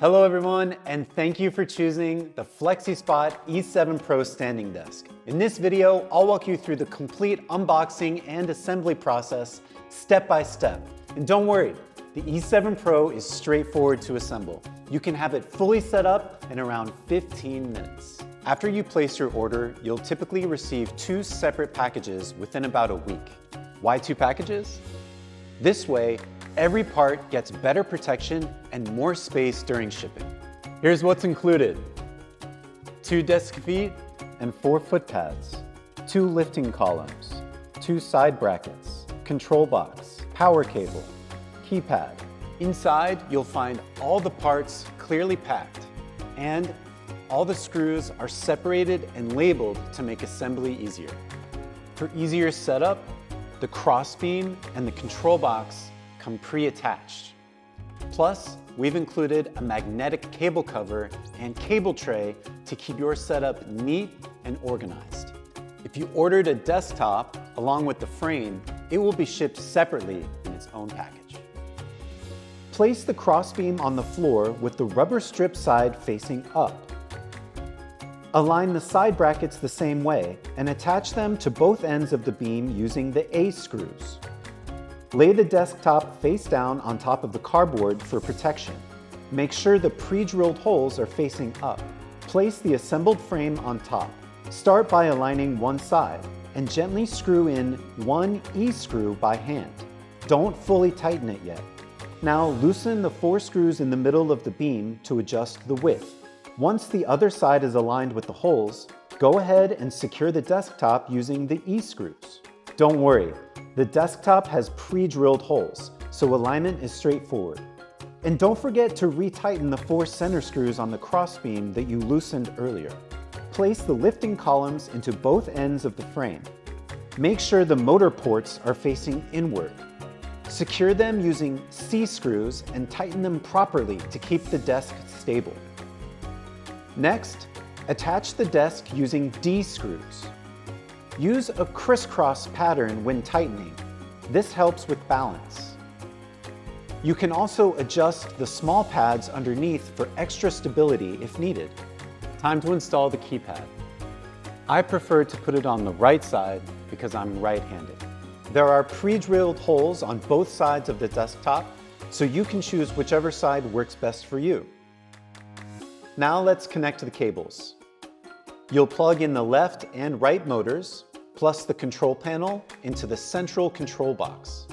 Hello everyone, and thank you for choosing the FlexiSpot E7 Pro standing desk. In this video, I'll walk you through the complete unboxing and assembly process step by step. And don't worry, the E7 Pro is straightforward to assemble. You can have it fully set up in around 15 minutes. After you place your order, you'll typically receive 2 separate packages within about a week. Why 2 packages? This way, every part gets better protection and more space during shipping. Here's what's included: 2 desk feet and 4 foot pads, 2 lifting columns, 2 side brackets, control box, power cable, keypad. Inside, you'll find all the parts clearly packed, and all the screws are separated and labeled to make assembly easier. For easier setup, the crossbeam and the control box come pre-attached. Plus, we've included a magnetic cable cover and cable tray to keep your setup neat and organized. If you ordered a desktop along with the frame, it will be shipped separately in its own package. Place the crossbeam on the floor with the rubber strip side facing up. Align the side brackets the same way and attach them to both ends of the beam using the A screws. Lay the desktop face down on top of the cardboard for protection. Make sure the pre-drilled holes are facing up. Place the assembled frame on top. Start by aligning one side and gently screw in one E screw by hand. Don't fully tighten it yet. Now loosen the 4 screws in the middle of the beam to adjust the width. Once the other side is aligned with the holes, go ahead and secure the desktop using the E screws. Don't worry, the desktop has pre-drilled holes, so alignment is straightforward. And don't forget to retighten the 4 center screws on the crossbeam that you loosened earlier. Place the lifting columns into both ends of the frame. Make sure the motor ports are facing inward. Secure them using C screws and tighten them properly to keep the desk stable. Next, attach the desk using D screws. Use a crisscross pattern when tightening. This helps with balance. You can also adjust the small pads underneath for extra stability if needed. Time to install the keypad. I prefer to put it on the right side because I'm right-handed. There are pre-drilled holes on both sides of the desktop, so you can choose whichever side works best for you. Now let's connect the cables. You'll plug in the left and right motors, plus the control panel into the central control box.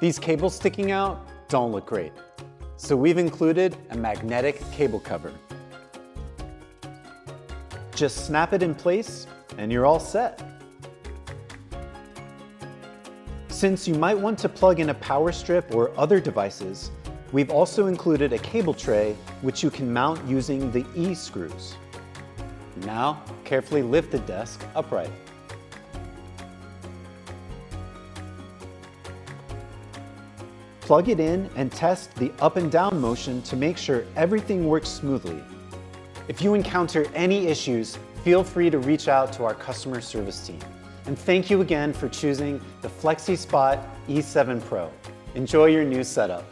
These cables sticking out don't look great, so we've included a magnetic cable cover. Just snap it in place and you're all set. Since you might want to plug in a power strip or other devices, we've also included a cable tray which you can mount using the E screws. Now, carefully lift the desk upright. Plug it in and test the up and down motion to make sure everything works smoothly. If you encounter any issues, feel free to reach out to our customer service team. And thank you again for choosing the FlexiSpot E7 Pro. Enjoy your new setup.